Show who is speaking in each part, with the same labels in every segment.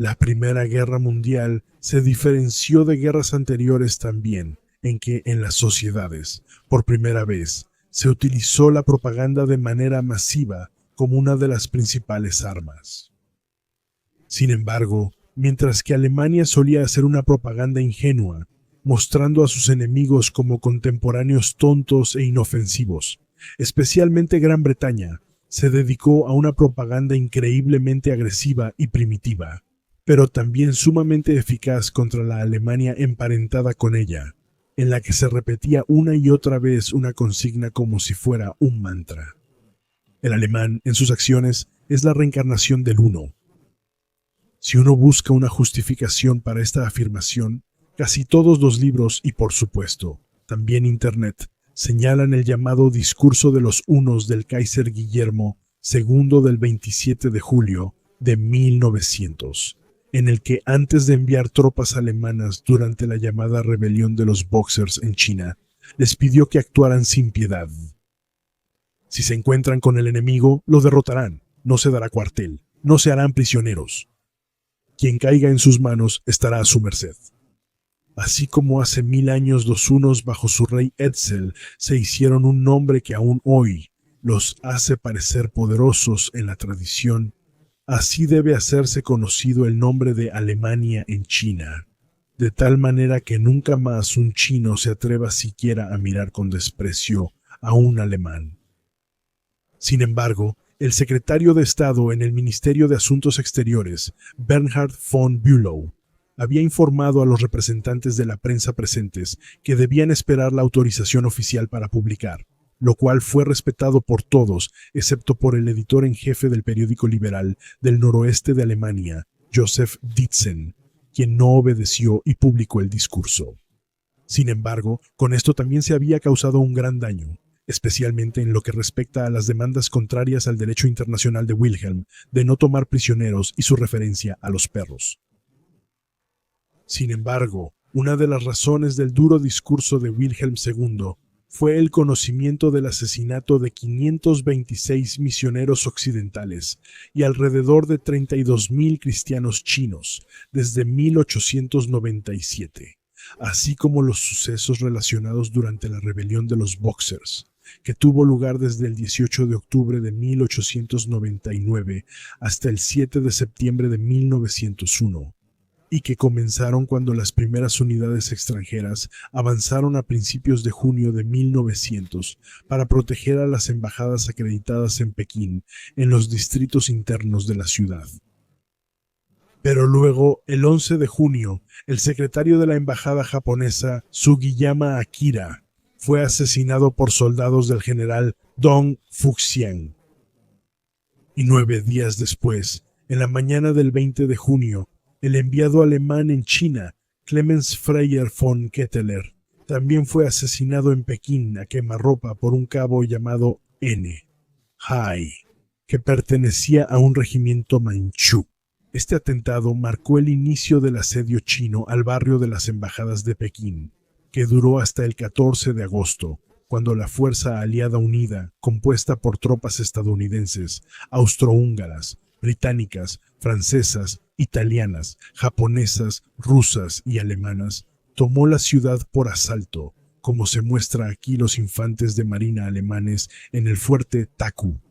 Speaker 1: La Primera Guerra Mundial se diferenció de guerras anteriores también en que en las sociedades, por primera vez, se utilizó la propaganda de manera masiva como una de las principales armas. Sin embargo, mientras que Alemania solía hacer una propaganda ingenua, mostrando a sus enemigos como contemporáneos tontos e inofensivos, especialmente Gran Bretaña, se dedicó a una propaganda increíblemente agresiva y primitiva, pero también sumamente eficaz contra la Alemania emparentada con ella, en la que se repetía una y otra vez una consigna como si fuera un mantra. El alemán, en sus acciones, es la reencarnación del uno. Si uno busca una justificación para esta afirmación, casi todos los libros y, por supuesto, también Internet, señalan el llamado Discurso de los Unos del Kaiser Guillermo II del 27 de julio de 1900, en el que antes de enviar tropas alemanas durante la llamada rebelión de los Boxers en China, les pidió que actuaran sin piedad. Si se encuentran con el enemigo, lo derrotarán, no se dará cuartel, no se harán prisioneros. Quien caiga en sus manos estará a su merced. Así como hace 1000 años los hunos bajo su rey Etzel se hicieron un nombre que aún hoy los hace parecer poderosos en la tradición, así debe hacerse conocido el nombre de Alemania en China, de tal manera que nunca más un chino se atreva siquiera a mirar con desprecio a un alemán. Sin embargo, el secretario de Estado en el Ministerio de Asuntos Exteriores, Bernhard von Bülow, había informado a los representantes de la prensa presentes que debían esperar la autorización oficial para publicar, lo cual fue respetado por todos, excepto por el editor en jefe del periódico liberal del noroeste de Alemania, Joseph Ditzen, quien no obedeció y publicó el discurso. Sin embargo, con esto también se había causado un gran daño, especialmente en lo que respecta a las demandas contrarias al derecho internacional de Wilhelm de no tomar prisioneros y su referencia a los perros. Sin embargo, una de las razones del duro discurso de Wilhelm II fue el conocimiento del asesinato de 526 misioneros occidentales y alrededor de 32.000 cristianos chinos desde 1897, así como los sucesos relacionados durante la rebelión de los Boxers, que tuvo lugar desde el 18 de octubre de 1899 hasta el 7 de septiembre de 1901. Y que comenzaron cuando las primeras unidades extranjeras avanzaron a principios de junio de 1900 para proteger a las embajadas acreditadas en Pekín en los distritos internos de la ciudad. Pero luego, el 11 de junio, el secretario de la embajada japonesa, Sugiyama Akira, fue asesinado por soldados del general Dong Fuxian. Y 9 días después, en la mañana del 20 de junio, el enviado alemán en China, Clemens Freyer von Ketteler, también fue asesinado en Pekín a quemarropa por un cabo llamado N. Hai, que pertenecía a un regimiento manchú. Este atentado marcó el inicio del asedio chino al barrio de las embajadas de Pekín, que duró hasta el 14 de agosto, cuando la Fuerza Aliada Unida, compuesta por tropas estadounidenses, austrohúngaras, británicas, francesas, italianas, japonesas, rusas y alemanas, tomó la ciudad por asalto, como se muestra aquí los infantes de marina alemanes en el fuerte Taku.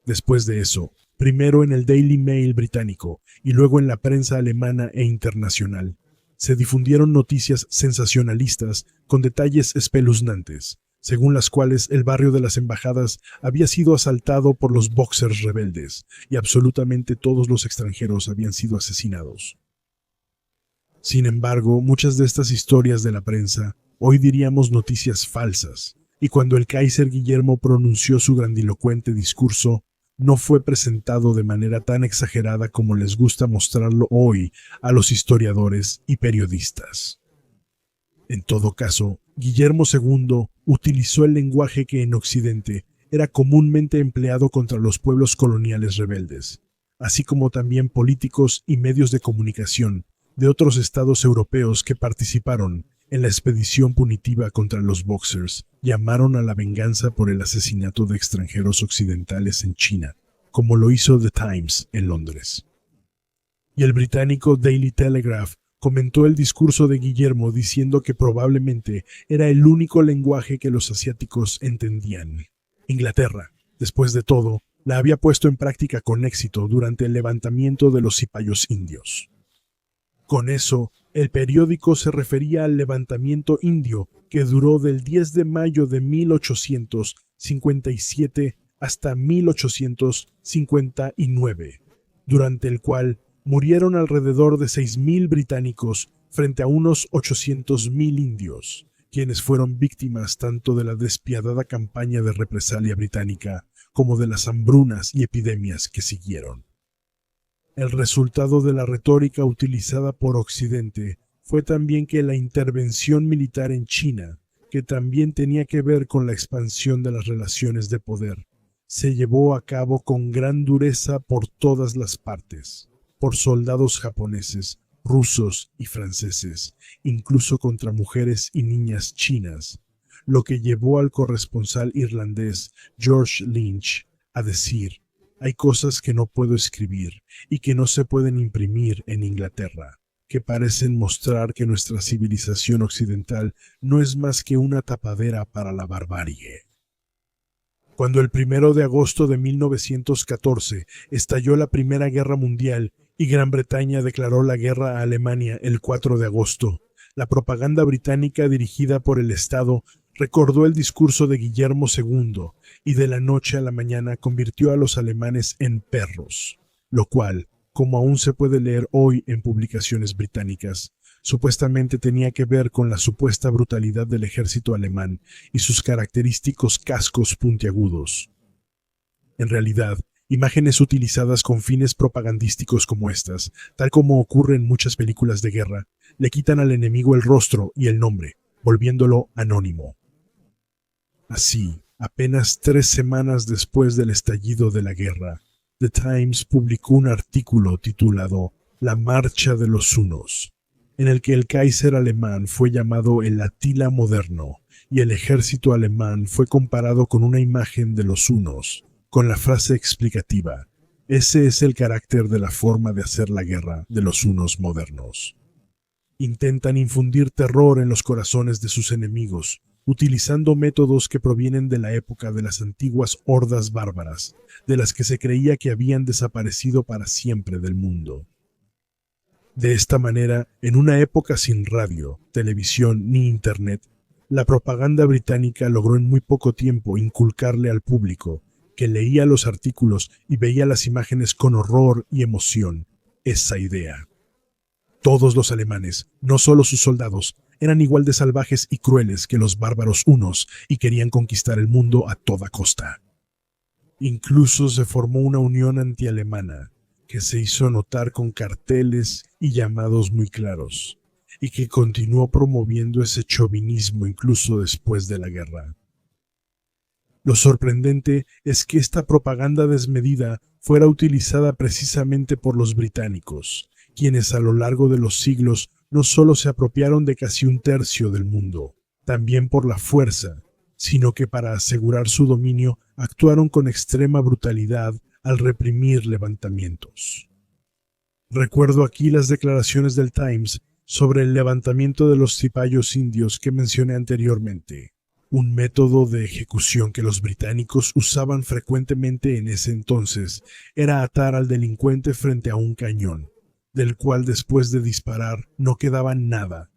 Speaker 1: Después de eso, primero en el Daily Mail británico y luego en la prensa alemana e internacional, se difundieron noticias sensacionalistas con detalles espeluznantes, según las cuales el barrio de las embajadas había sido asaltado por los Boxers rebeldes y absolutamente todos los extranjeros habían sido asesinados. Sin embargo, muchas de estas historias de la prensa, hoy diríamos noticias falsas, y cuando el Kaiser Guillermo pronunció su grandilocuente discurso, no fue presentado de manera tan exagerada como les gusta mostrarlo hoy a los historiadores y periodistas. En todo caso, Guillermo II utilizó el lenguaje que en Occidente era comúnmente empleado contra los pueblos coloniales rebeldes, así como también políticos y medios de comunicación de otros estados europeos que participaron en la expedición punitiva contra los Boxers llamaron a la venganza por el asesinato de extranjeros occidentales en China, como lo hizo The Times en Londres. y el británico Daily Telegraph comentó el discurso de Guillermo diciendo que probablemente era el único lenguaje que los asiáticos entendían. Inglaterra, después de todo, la había puesto en práctica con éxito durante el levantamiento de los cipayos indios. Con eso, el periódico se refería al levantamiento indio que duró del 10 de mayo de 1857 hasta 1859, durante el cual murieron alrededor de 6,000 británicos frente a unos 800,000 indios, quienes fueron víctimas tanto de la despiadada campaña de represalia británica como de las hambrunas y epidemias que siguieron. El resultado de la retórica utilizada por Occidente fue también que la intervención militar en China, que también tenía que ver con la expansión de las relaciones de poder, se llevó a cabo con gran dureza por todas las partes, por soldados japoneses, rusos y franceses, incluso contra mujeres y niñas chinas, lo que llevó al corresponsal irlandés George Lynch a decir: «Hay cosas que no puedo escribir y que no se pueden imprimir en Inglaterra, que parecen mostrar que nuestra civilización occidental no es más que una tapadera para la barbarie». Cuando el 1 de agosto de 1914 estalló la Primera Guerra Mundial y Gran Bretaña declaró la guerra a Alemania el 4 de agosto, la propaganda británica dirigida por el Estado recordó el discurso de Guillermo II y de la noche a la mañana convirtió a los alemanes en perros, lo cual, como aún se puede leer hoy en publicaciones británicas, supuestamente tenía que ver con la supuesta brutalidad del ejército alemán y sus característicos cascos puntiagudos. En realidad, imágenes utilizadas con fines propagandísticos como estas, tal como ocurre en muchas películas de guerra, le quitan al enemigo el rostro y el nombre, volviéndolo anónimo. Así, apenas 3 semanas después del estallido de la guerra, The Times publicó un artículo titulado «La marcha de los hunos», en el que el Kaiser alemán fue llamado el Atila moderno y el ejército alemán fue comparado con una imagen de los hunos, con la frase explicativa: «Ese es el carácter de la forma de hacer la guerra de los hunos modernos». Intentan infundir terror en los corazones de sus enemigos, utilizando métodos que provienen de la época de las antiguas hordas bárbaras, de las que se creía que habían desaparecido para siempre del mundo. De esta manera, en una época sin radio, televisión ni internet, la propaganda británica logró en muy poco tiempo inculcarle al público, que leía los artículos y veía las imágenes con horror y emoción, esa idea. Todos los alemanes, no solo sus soldados, eran igual de salvajes y crueles que los bárbaros hunos y querían conquistar el mundo a toda costa. Incluso se formó una unión antialemana, que se hizo notar con carteles y llamados muy claros, y que continuó promoviendo ese chauvinismo incluso después de la guerra. Lo sorprendente es que esta propaganda desmedida fuera utilizada precisamente por los británicos, quienes a lo largo de los siglos no solo se apropiaron de casi 1/3 del mundo, también por la fuerza, sino que para asegurar su dominio actuaron con extrema brutalidad al reprimir levantamientos. Recuerdo aquí las declaraciones del Times sobre el levantamiento de los cipayos indios que mencioné anteriormente, un método de ejecución que los británicos usaban frecuentemente en ese entonces era atar al delincuente frente a un cañón, del cual después de disparar no quedaba nada.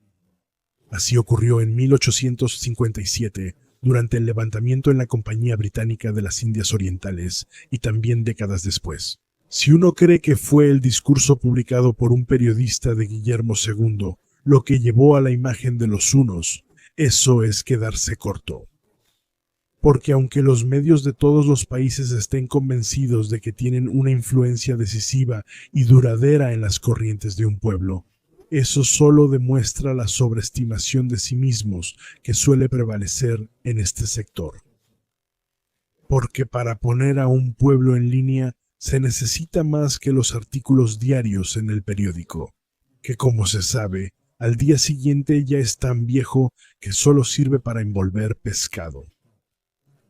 Speaker 1: Así ocurrió en 1857, durante el levantamiento en la Compañía Británica de las Indias Orientales y también décadas después. Si uno cree que fue el discurso publicado por un periodista de Guillermo II lo que llevó a la imagen de los hunos, eso es quedarse corto. Porque aunque los medios de todos los países estén convencidos de que tienen una influencia decisiva y duradera en las corrientes de un pueblo, eso solo demuestra la sobreestimación de sí mismos que suele prevalecer en este sector. Porque para poner a un pueblo en línea se necesita más que los artículos diarios en el periódico, que como se sabe, al día siguiente ya es tan viejo que solo sirve para envolver pescado.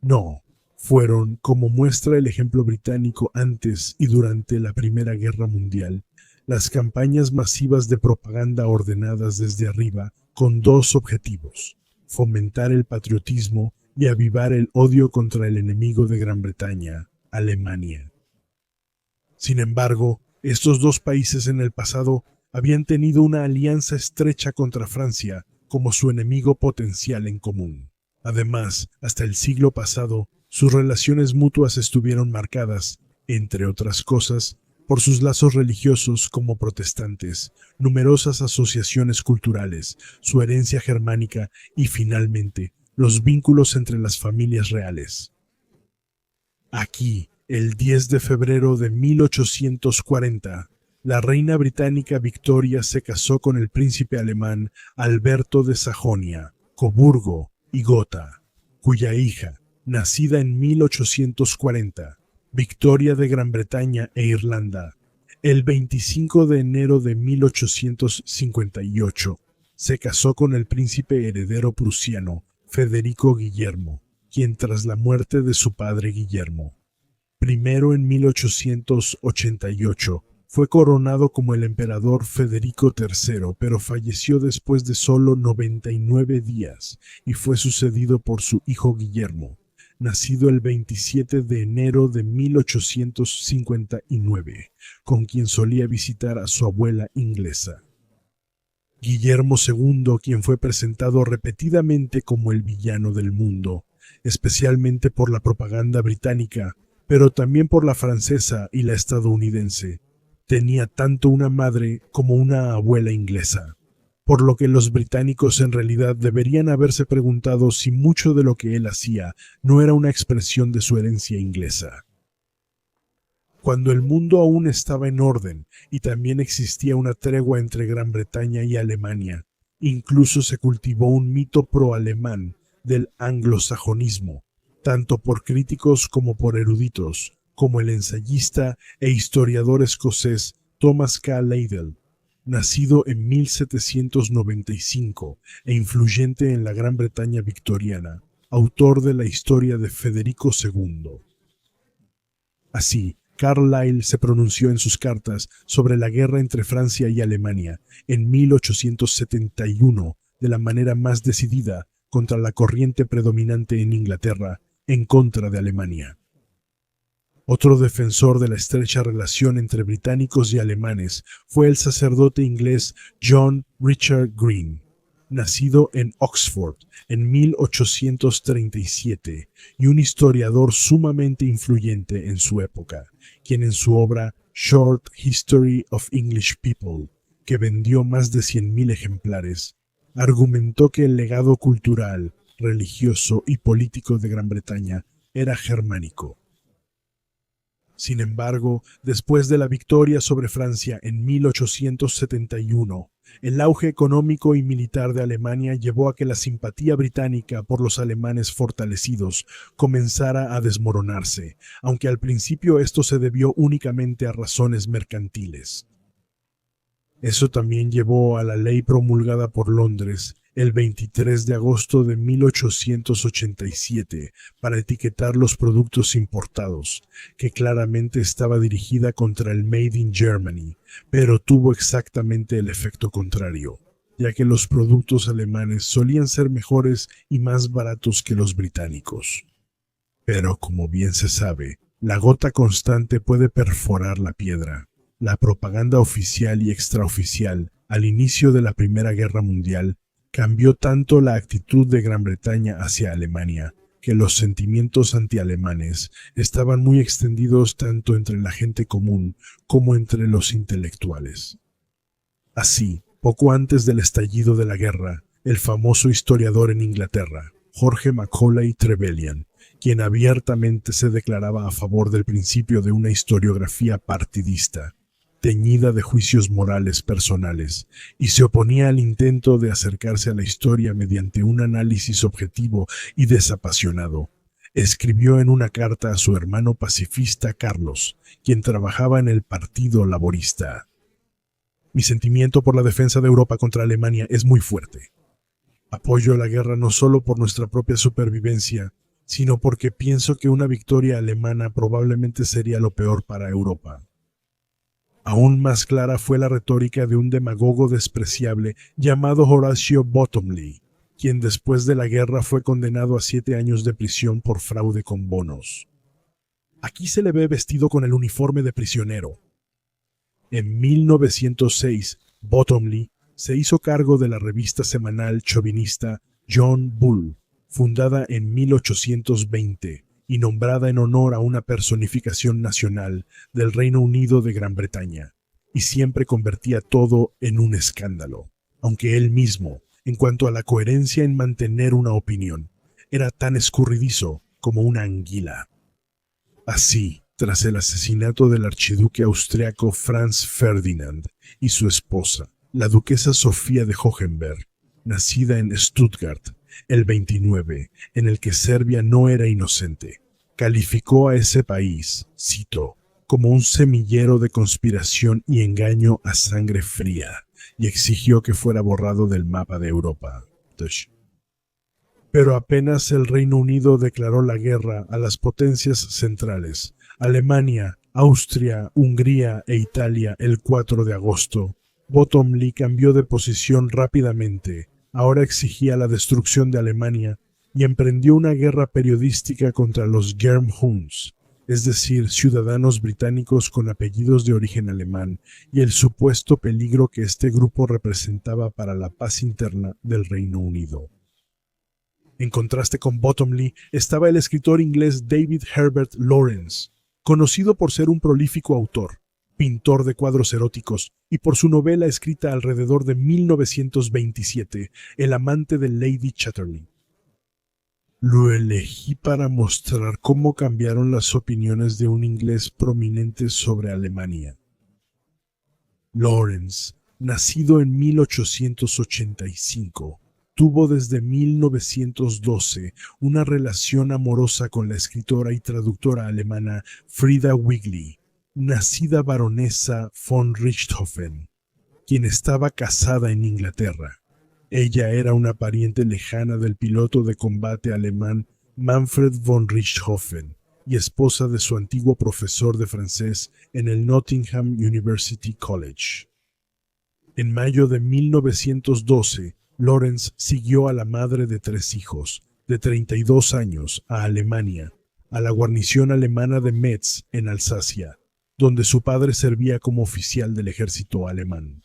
Speaker 1: No, fueron, como muestra el ejemplo británico antes y durante la Primera Guerra Mundial, las campañas masivas de propaganda ordenadas desde arriba con dos objetivos: fomentar el patriotismo y avivar el odio contra el enemigo de Gran Bretaña, Alemania. Sin embargo, estos dos países en el pasado habían tenido una alianza estrecha contra Francia como su enemigo potencial en común. Además, hasta el siglo pasado, sus relaciones mutuas estuvieron marcadas, entre otras cosas, por sus lazos religiosos como protestantes, numerosas asociaciones culturales, su herencia germánica y, finalmente, los vínculos entre las familias reales. Aquí, el 10 de febrero de 1840, la reina británica Victoria se casó con el príncipe alemán Alberto de Sajonia, Coburgo y Gotha, cuya hija, nacida en 1840, Victoria de Gran Bretaña e Irlanda, el 25 de enero de 1858, se casó con el príncipe heredero prusiano Federico Guillermo, quien tras la muerte de su padre Guillermo, primero en 1888, fue coronado como el emperador Federico III, pero falleció después de solo 99 días y fue sucedido por su hijo Guillermo, nacido el 27 de enero de 1859, con quien solía visitar a su abuela inglesa. Guillermo II, quien fue presentado repetidamente como el villano del mundo, especialmente por la propaganda británica, pero también por la francesa y la estadounidense, tenía tanto una madre como una abuela inglesa, por lo que los británicos en realidad deberían haberse preguntado si mucho de lo que él hacía no era una expresión de su herencia inglesa. Cuando el mundo aún estaba en orden y también existía una tregua entre Gran Bretaña y Alemania, incluso se cultivó un mito pro-alemán del anglosajonismo, tanto por críticos como por eruditos, como el ensayista e historiador escocés Thomas K. Liddell, nacido en 1795 e influyente en la Gran Bretaña victoriana, autor de la historia de Federico II. Así, Carlyle se pronunció en sus cartas sobre la guerra entre Francia y Alemania en 1871 de la manera más decidida contra la corriente predominante en Inglaterra en contra de Alemania. Otro defensor de la estrecha relación entre británicos y alemanes fue el sacerdote inglés John Richard Green, nacido en Oxford en 1837 y un historiador sumamente influyente en su época, quien en su obra Short History of English People, que vendió más de 100.000 ejemplares, argumentó que el legado cultural, religioso y político de Gran Bretaña era germánico. Sin embargo, después de la victoria sobre Francia en 1871, el auge económico y militar de Alemania llevó a que la simpatía británica por los alemanes fortalecidos comenzara a desmoronarse, aunque al principio esto se debió únicamente a razones mercantiles. Eso también llevó a la ley promulgada por Londres el 23 de agosto de 1887 para etiquetar los productos importados, que claramente estaba dirigida contra el Made in Germany, pero tuvo exactamente el efecto contrario, ya que los productos alemanes solían ser mejores y más baratos que los británicos. Pero, como bien se sabe, la gota constante puede perforar la piedra. La propaganda oficial y extraoficial al inicio de la Primera Guerra Mundial cambió tanto la actitud de Gran Bretaña hacia Alemania, que los sentimientos antialemanes estaban muy extendidos tanto entre la gente común como entre los intelectuales. Así, poco antes del estallido de la guerra, el famoso historiador en Inglaterra, Jorge Macaulay Trevelyan, quien abiertamente se declaraba a favor del principio de una historiografía partidista, teñida de juicios morales personales, y se oponía al intento de acercarse a la historia mediante un análisis objetivo y desapasionado, escribió en una carta a su hermano pacifista Carlos, quien trabajaba en el Partido Laborista: Mi sentimiento por la defensa de Europa contra Alemania es muy fuerte. Apoyo la guerra no solo por nuestra propia supervivencia, sino porque pienso que una victoria alemana probablemente sería lo peor para Europa. Aún más clara fue la retórica de un demagogo despreciable llamado Horatio Bottomley, quien después de la guerra fue condenado a 7 años de prisión por fraude con bonos. Aquí se le ve vestido con el uniforme de prisionero. En 1906, Bottomley se hizo cargo de la revista semanal chauvinista John Bull, fundada en 1820 y nombrada en honor a una personificación nacional del Reino Unido de Gran Bretaña, y siempre convertía todo en un escándalo, aunque él mismo, en cuanto a la coherencia en mantener una opinión, era tan escurridizo como una anguila. Así, tras el asesinato del archiduque austriaco Franz Ferdinand y su esposa, la duquesa Sofía de Hohenberg, nacida en Stuttgart el 29, en el que Serbia no era inocente, calificó a ese país, cito, como un semillero de conspiración y engaño a sangre fría, y exigió que fuera borrado del mapa de Europa. Pero apenas el Reino Unido declaró la guerra a las potencias centrales, Alemania, Austria, Hungría e Italia el 4 de agosto, Bottomley cambió de posición rápidamente. Ahora exigía la destrucción de Alemania y emprendió una guerra periodística contra los Germhuns, es decir, ciudadanos británicos con apellidos de origen alemán, y el supuesto peligro que este grupo representaba para la paz interna del Reino Unido. En contraste con Bottomley estaba el escritor inglés David Herbert Lawrence, conocido por ser un prolífico autor, pintor de cuadros eróticos, y por su novela escrita alrededor de 1927, El amante de Lady Chatterley. Lo elegí para mostrar cómo cambiaron las opiniones de un inglés prominente sobre Alemania. Lawrence, nacido en 1885, tuvo desde 1912 una relación amorosa con la escritora y traductora alemana Frida Wigli, nacida baronesa von Richthofen, quien estaba casada en Inglaterra. Ella era una pariente lejana del piloto de combate alemán Manfred von Richthofen y esposa de su antiguo profesor de francés en el Nottingham University College. En mayo de 1912, Lawrence siguió a la madre de 3 hijos, de 32 años, a Alemania, a la guarnición alemana de Metz, en Alsacia, donde su padre servía como oficial del ejército alemán.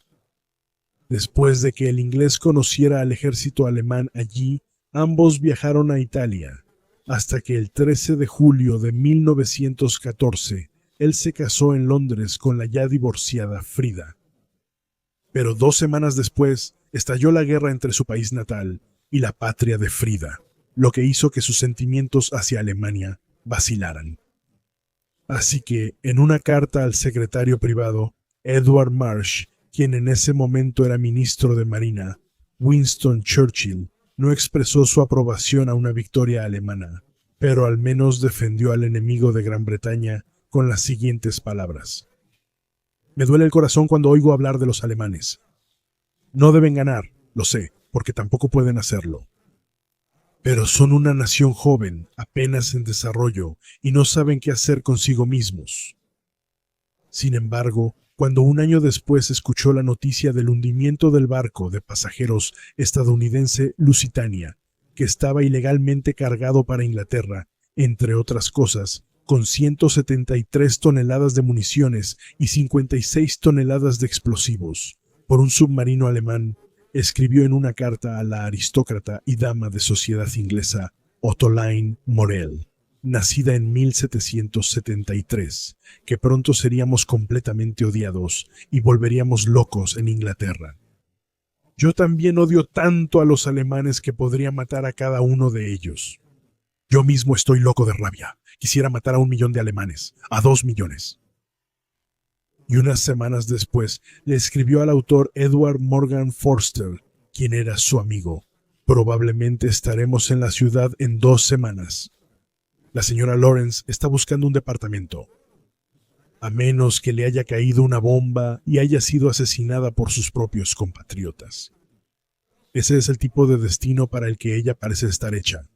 Speaker 1: Después de que el inglés conociera al ejército alemán allí, ambos viajaron a Italia, hasta que el 13 de julio de 1914, él se casó en Londres con la ya divorciada Frida. Pero 2 semanas después, estalló la guerra entre su país natal y la patria de Frida, lo que hizo que sus sentimientos hacia Alemania vacilaran. Así que, en una carta al secretario privado, Edward Marsh, quien en ese momento era ministro de Marina, Winston Churchill, no expresó su aprobación a una victoria alemana, pero al menos defendió al enemigo de Gran Bretaña con las siguientes palabras: «Me duele el corazón cuando oigo hablar de los alemanes. No deben ganar, lo sé, porque tampoco pueden hacerlo. Pero son una nación joven, apenas en desarrollo, y no saben qué hacer consigo mismos». Sin embargo, cuando un año después escuchó la noticia del hundimiento del barco de pasajeros estadounidense Lusitania, que estaba ilegalmente cargado para Inglaterra, entre otras cosas, con 173 toneladas de municiones y 56 toneladas de explosivos, por un submarino alemán, escribió en una carta a la aristócrata y dama de sociedad inglesa Ottoline Morell, nacida en 1773, que pronto seríamos completamente odiados y volveríamos locos en Inglaterra. Yo también odio tanto a los alemanes que podría matar a cada uno de ellos. Yo mismo estoy loco de rabia. Quisiera matar a 1 millón de alemanes, a 2 millones. Y unas semanas después le escribió al autor Edward Morgan Forster, quien era su amigo: «Probablemente estaremos en la ciudad en 2 semanas. La señora Lawrence está buscando un departamento. A menos que le haya caído una bomba y haya sido asesinada por sus propios compatriotas. Ese es el tipo de destino para el que ella parece estar hecha».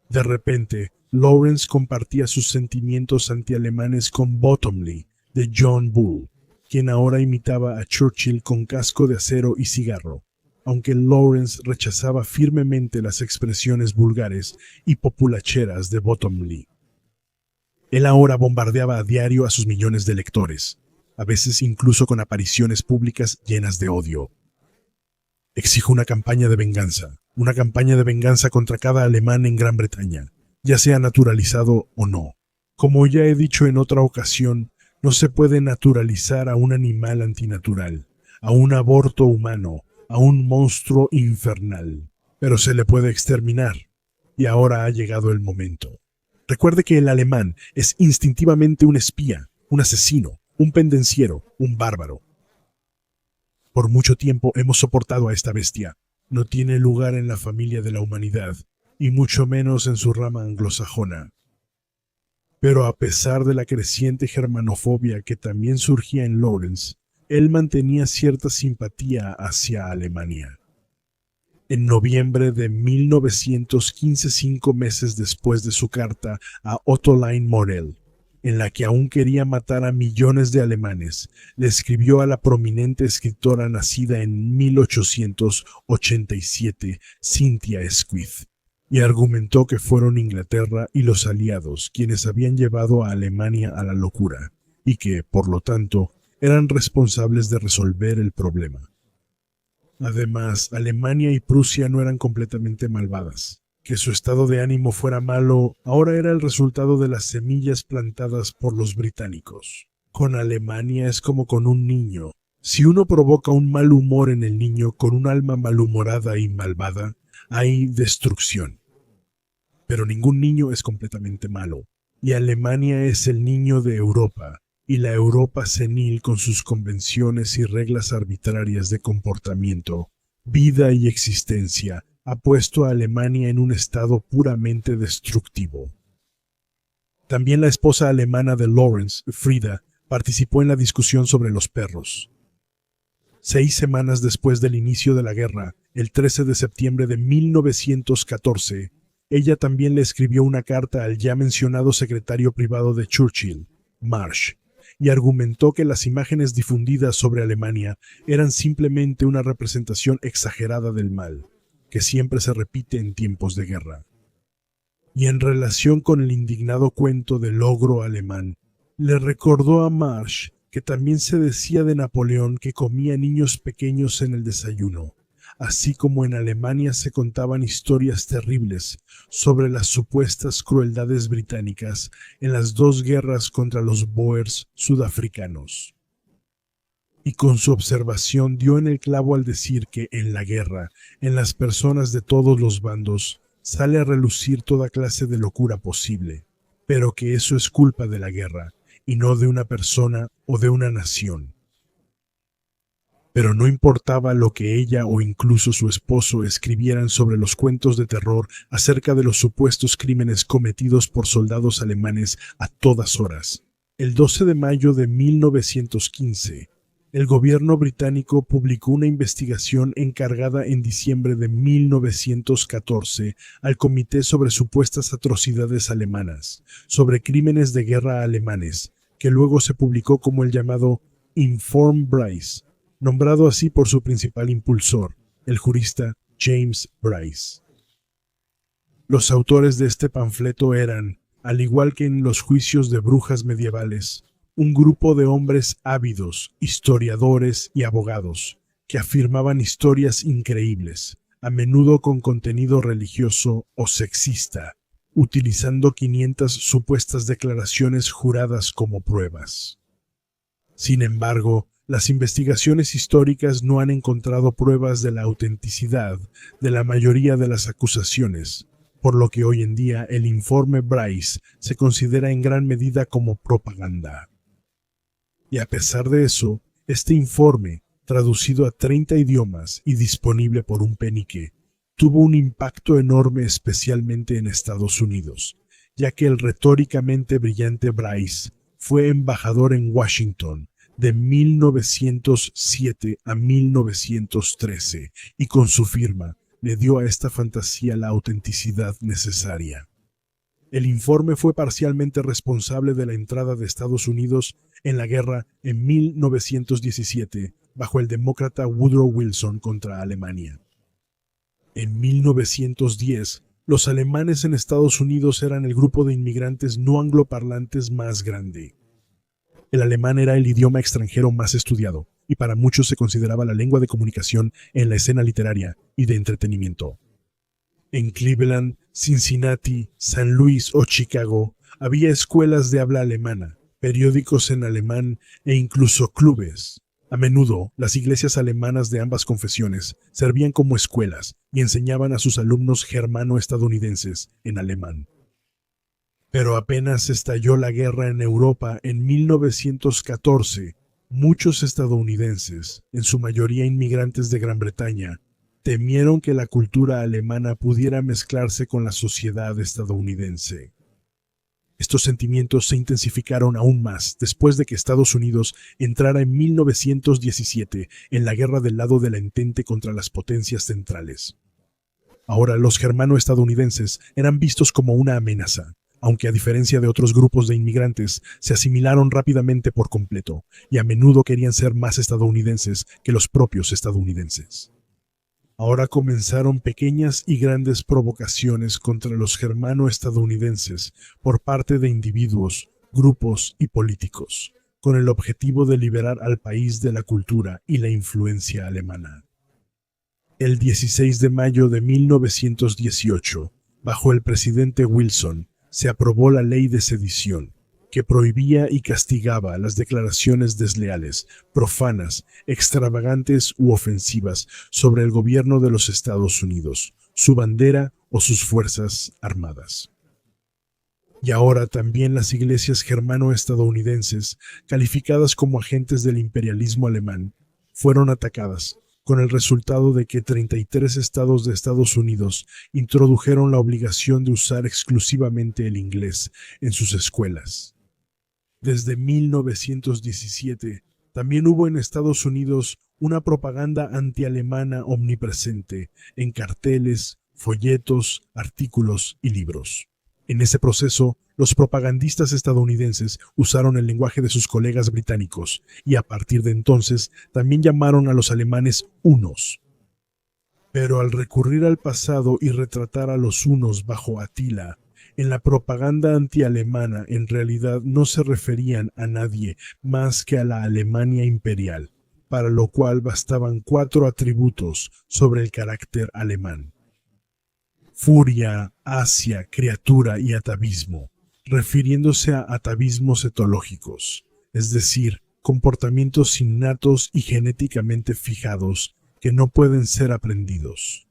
Speaker 1: De repente, Lawrence compartía sus sentimientos antialemanes con Bottomley, de John Bull, quien ahora imitaba a Churchill con casco de acero y cigarro, aunque Lawrence rechazaba firmemente las expresiones vulgares y populacheras de Bottomley. Él ahora bombardeaba a diario a sus millones de lectores, a veces incluso con apariciones públicas llenas de odio. Exijo una campaña de venganza contra cada alemán en Gran Bretaña, ya sea naturalizado o no. Como ya he dicho en otra ocasión, no se puede naturalizar a un animal antinatural, a un aborto humano, a un monstruo infernal, pero se le puede exterminar, y ahora ha llegado el momento. Recuerde que el alemán es instintivamente un espía, un asesino, un pendenciero, un bárbaro. Por mucho tiempo hemos soportado a esta bestia. No tiene lugar en la familia de la humanidad, y mucho menos en su rama anglosajona. Pero a pesar de la creciente germanofobia que también surgía en Lawrence, él mantenía cierta simpatía hacia Alemania. En noviembre de 1915, 5 meses después de su carta a Ottoline Morell, en la que aún quería matar a millones de alemanes, le escribió a la prominente escritora nacida en 1887, Cynthia Squith, y argumentó que fueron Inglaterra y los aliados quienes habían llevado a Alemania a la locura, y que, por lo tanto, eran responsables de resolver el problema. Además, Alemania y Prusia no eran completamente malvadas. Que su estado de ánimo fuera malo ahora era el resultado de las semillas plantadas por los británicos. Con Alemania es como con un niño. Si uno provoca un mal humor en el niño con un alma malhumorada y malvada, hay destrucción. Pero ningún niño es completamente malo. Y Alemania es el niño de Europa, y la Europa senil con sus convenciones y reglas arbitrarias de comportamiento, vida y existencia, ha puesto a Alemania en un estado puramente destructivo. También la esposa alemana de Lawrence, Frida, participó en la discusión sobre los perros. 6 semanas después del inicio de la guerra, el 13 de septiembre de 1914, ella también le escribió una carta al ya mencionado secretario privado de Churchill, Marsh, y argumentó que las imágenes difundidas sobre Alemania eran simplemente una representación exagerada del mal, que siempre se repite en tiempos de guerra. Y en relación con el indignado cuento del ogro alemán, le recordó a Marsh que también se decía de Napoleón que comía niños pequeños en el desayuno, así como en Alemania se contaban historias terribles sobre las supuestas crueldades británicas en las 2 guerras contra los Boers sudafricanos. Y con su observación dio en el clavo al decir que en la guerra, en las personas de todos los bandos, sale a relucir toda clase de locura posible, pero que eso es culpa de la guerra, y no de una persona o de una nación. Pero no importaba lo que ella o incluso su esposo escribieran sobre los cuentos de terror acerca de los supuestos crímenes cometidos por soldados alemanes a todas horas. El 12 de mayo de 1915, el gobierno británico publicó una investigación encargada en diciembre de 1914 al Comité sobre supuestas atrocidades alemanas, sobre crímenes de guerra alemanes, que luego se publicó como el llamado Inform Bryce, nombrado así por su principal impulsor, el jurista James Bryce. Los autores de este panfleto eran, al igual que en los juicios de brujas medievales, un grupo de hombres ávidos, historiadores y abogados, que afirmaban historias increíbles, a menudo con contenido religioso o sexista, utilizando 500 supuestas declaraciones juradas como pruebas. Sin embargo, las investigaciones históricas no han encontrado pruebas de la autenticidad de la mayoría de las acusaciones, por lo que hoy en día el informe Bryce se considera en gran medida como propaganda. Y a pesar de eso, este informe, traducido a 30 idiomas y disponible por un penique, tuvo un impacto enorme especialmente en Estados Unidos, ya que el retóricamente brillante Bryce fue embajador en Washington de 1907 a 1913 y con su firma le dio a esta fantasía la autenticidad necesaria. El informe fue parcialmente responsable de la entrada de Estados Unidos en la guerra en 1917 bajo el demócrata Woodrow Wilson contra Alemania. En 1910, los alemanes en Estados Unidos eran el grupo de inmigrantes no angloparlantes más grande. El alemán era el idioma extranjero más estudiado y para muchos se consideraba la lengua de comunicación en la escena literaria y de entretenimiento. En Cleveland, Cincinnati, San Luis o Chicago había escuelas de habla alemana, periódicos en alemán e incluso clubes. A menudo, las iglesias alemanas de ambas confesiones servían como escuelas y enseñaban a sus alumnos germano-estadounidenses en alemán. Pero apenas estalló la guerra en Europa en 1914, muchos estadounidenses, en su mayoría inmigrantes de Gran Bretaña, temieron que la cultura alemana pudiera mezclarse con la sociedad estadounidense. Estos sentimientos se intensificaron aún más después de que Estados Unidos entrara en 1917 en la guerra del lado de la Entente contra las potencias centrales. Ahora los germano-estadounidenses eran vistos como una amenaza, aunque a diferencia de otros grupos de inmigrantes, se asimilaron rápidamente por completo y a menudo querían ser más estadounidenses que los propios estadounidenses. Ahora comenzaron pequeñas y grandes provocaciones contra los germano-estadounidenses por parte de individuos, grupos y políticos, con el objetivo de liberar al país de la cultura y la influencia alemana. El 16 de mayo de 1918, bajo el presidente Wilson, se aprobó la Ley de Sedición, que prohibía y castigaba las declaraciones desleales, profanas, extravagantes u ofensivas sobre el gobierno de los Estados Unidos, su bandera o sus fuerzas armadas. Y ahora también las iglesias germano-estadounidenses, calificadas como agentes del imperialismo alemán, fueron atacadas, con el resultado de que 33 estados de Estados Unidos introdujeron la obligación de usar exclusivamente el inglés en sus escuelas. Desde 1917, también hubo en Estados Unidos una propaganda antialemana omnipresente en carteles, folletos, artículos y libros. En ese proceso, los propagandistas estadounidenses usaron el lenguaje de sus colegas británicos y a partir de entonces también llamaron a los alemanes hunos. Pero al recurrir al pasado y retratar a los hunos bajo Atila, en la propaganda antialemana en realidad no se referían a nadie más que a la Alemania imperial, para lo cual bastaban 4 atributos sobre el carácter alemán: furia, asia, criatura y atavismo, refiriéndose a atavismos etológicos, es decir, comportamientos innatos y genéticamente fijados que no pueden ser aprendidos.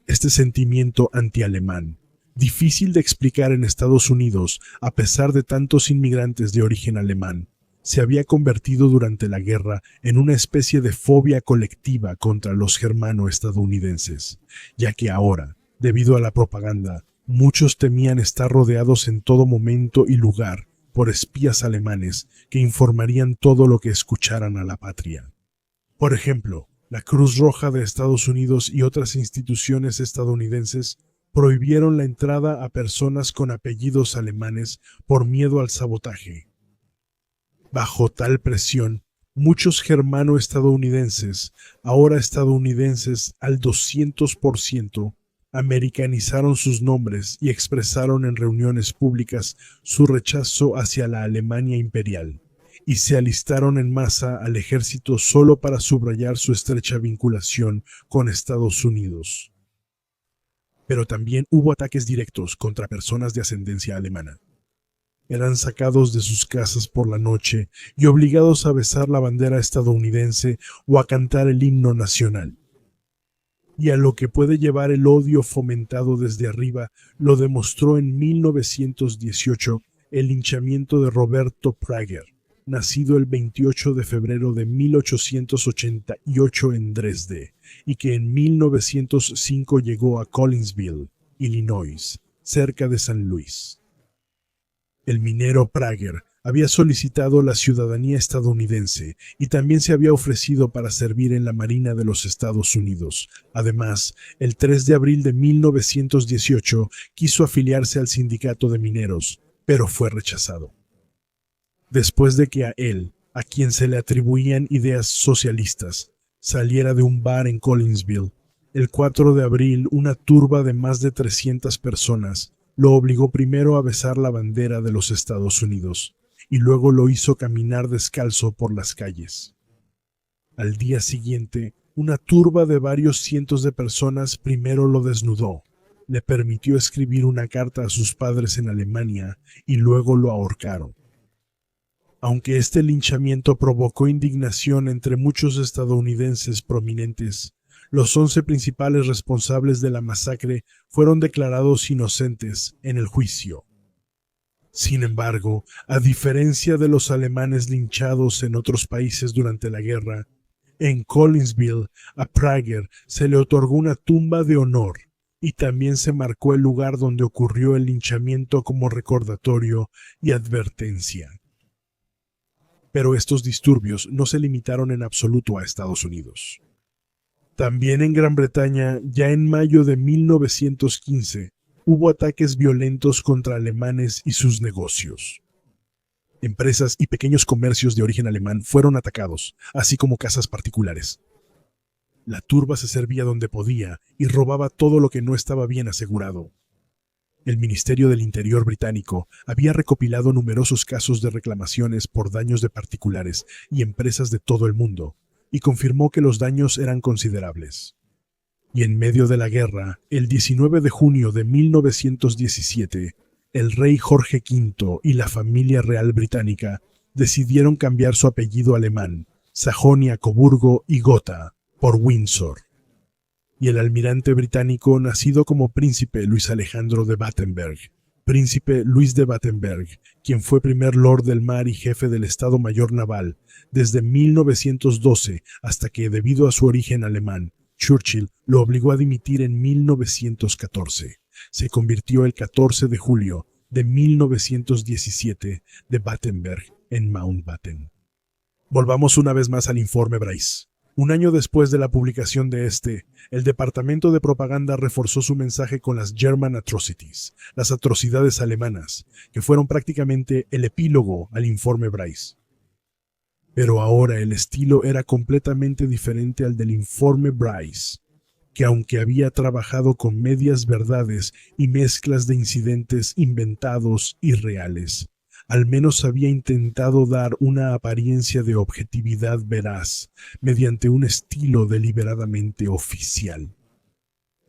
Speaker 1: Este sentimiento antialemán, difícil de explicar en Estados Unidos a pesar de tantos inmigrantes de origen alemán, se había convertido durante la guerra en una especie de fobia colectiva contra los germano-estadounidenses, ya que ahora, debido a la propaganda, muchos temían estar rodeados en todo momento y lugar por espías alemanes que informarían todo lo que escucharan a la patria. Por ejemplo, la Cruz Roja de Estados Unidos y otras instituciones estadounidenses prohibieron la entrada a personas con apellidos alemanes por miedo al sabotaje. Bajo tal presión, muchos germano-estadounidenses, ahora estadounidenses al 200%, americanizaron sus nombres y expresaron en reuniones públicas su rechazo hacia la Alemania imperial, y se alistaron en masa al ejército solo para subrayar su estrecha vinculación con Estados Unidos. Pero también hubo ataques directos contra personas de ascendencia alemana. Eran sacados de sus casas por la noche y obligados a besar la bandera estadounidense o a cantar el himno nacional. Y a lo que puede llevar el odio fomentado desde arriba lo demostró en 1918 el linchamiento de Roberto Prager, nacido el 28 de febrero de 1888 en Dresde, y que en 1905 llegó a Collinsville, Illinois, cerca de San Luis. El minero Prager había solicitado la ciudadanía estadounidense y también se había ofrecido para servir en la Marina de los Estados Unidos. Además, el 3 de abril de 1918 quiso afiliarse al sindicato de mineros, pero fue rechazado. Después de que a él, a quien se le atribuían ideas socialistas, saliera de un bar en Collinsville, el 4 de abril una turba de más de 300 personas lo obligó primero a besar la bandera de los Estados Unidos y luego lo hizo caminar descalzo por las calles. Al día siguiente, una turba de varios cientos de personas primero lo desnudó, le permitió escribir una carta a sus padres en Alemania y luego lo ahorcaron. Aunque este linchamiento provocó indignación entre muchos estadounidenses prominentes, los 11 principales responsables de la masacre fueron declarados inocentes en el juicio. Sin embargo, a diferencia de los alemanes linchados en otros países durante la guerra, en Collinsville a Prager se le otorgó una tumba de honor y también se marcó el lugar donde ocurrió el linchamiento como recordatorio y advertencia. Pero estos disturbios no se limitaron en absoluto a Estados Unidos. También en Gran Bretaña, ya en mayo de 1915, hubo ataques violentos contra alemanes y sus negocios. Empresas y pequeños comercios de origen alemán fueron atacados, así como casas particulares. La turba se servía donde podía y robaba todo lo que no estaba bien asegurado. El Ministerio del Interior británico había recopilado numerosos casos de reclamaciones por daños de particulares y empresas de todo el mundo, y confirmó que los daños eran considerables. Y en medio de la guerra, el 19 de junio de 1917, el rey Jorge V y la familia real británica decidieron cambiar su apellido alemán, Sajonia-Coburgo y Gotha, por Windsor. Y el almirante británico, nacido como príncipe Luis Alejandro de Battenberg, príncipe Luis de Battenberg, quien fue primer lord del mar y jefe del Estado Mayor Naval desde 1912 hasta que, debido a su origen alemán, Churchill lo obligó a dimitir en 1914. Se convirtió el 14 de julio de 1917 de Battenberg en Mountbatten. Volvamos una vez más al informe Bryce. Un año después de la publicación de el Departamento de Propaganda reforzó su mensaje con las German Atrocities, las atrocidades alemanas, que fueron prácticamente el epílogo al informe Bryce. Pero ahora el estilo era completamente diferente al del informe Bryce, que aunque había trabajado con medias verdades y mezclas de incidentes inventados y reales, al menos había intentado dar una apariencia de objetividad veraz mediante un estilo deliberadamente oficial.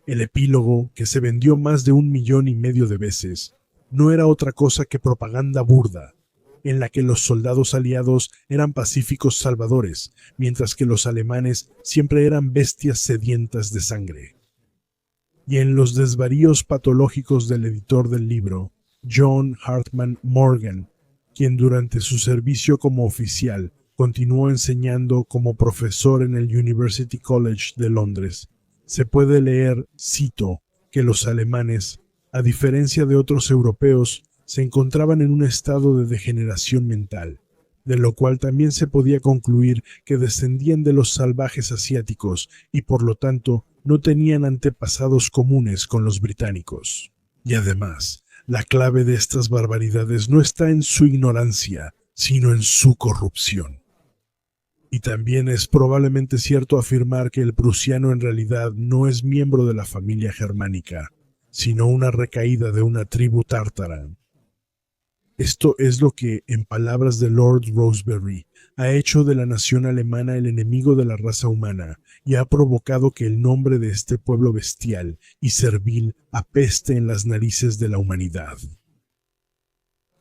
Speaker 1: El epílogo, que se vendió más de 1,5 millones de veces, no era otra cosa que propaganda burda, en la que los soldados aliados eran pacíficos salvadores, mientras que los alemanes siempre eran bestias sedientas de sangre. Y en los desvaríos patológicos del editor del libro, John Hartman Morgan, quien durante su servicio como oficial continuó enseñando como profesor en el University College de Londres, se puede leer, cito, que los alemanes, a diferencia de otros europeos, se encontraban en un estado de degeneración mental, de lo cual también se podía concluir que descendían de los salvajes asiáticos y por lo tanto no tenían antepasados comunes con los británicos. Y además, la clave de estas barbaridades no está en su ignorancia, sino en su corrupción. Y también es probablemente cierto afirmar que el prusiano en realidad no es miembro de la familia germánica, sino una recaída de una tribu tártara. Esto es lo que, en palabras de Lord Rosebery, ha hecho de la nación alemana el enemigo de la raza humana y ha provocado que el nombre de este pueblo bestial y servil apeste en las narices de la humanidad.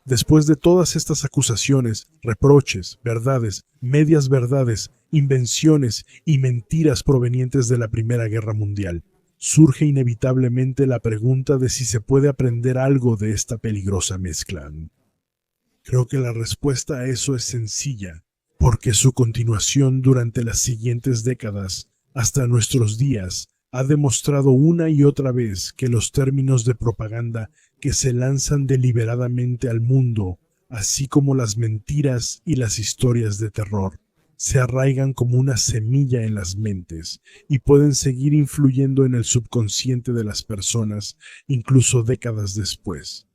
Speaker 1: Después de todas estas acusaciones, reproches, verdades, medias verdades, invenciones y mentiras provenientes de la Primera Guerra Mundial, surge inevitablemente la pregunta de si se puede aprender algo de esta peligrosa mezcla. Creo que la respuesta a eso es sencilla, porque su continuación durante las siguientes décadas, hasta nuestros días, ha demostrado una y otra vez que los términos de propaganda que se lanzan deliberadamente al mundo así como las mentiras y las historias de terror, se arraigan como una semilla en las mentes y pueden seguir influyendo en el subconsciente de las personas incluso décadas después.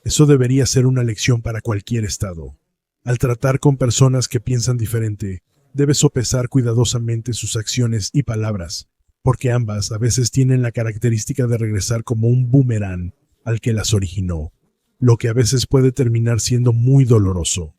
Speaker 1: Eso debería ser una lección para cualquier estado. Al tratar con personas que piensan diferente, debes sopesar cuidadosamente sus acciones y palabras, porque ambas a veces tienen la característica de regresar como un boomerang al que las originó, lo que a veces puede terminar siendo muy doloroso.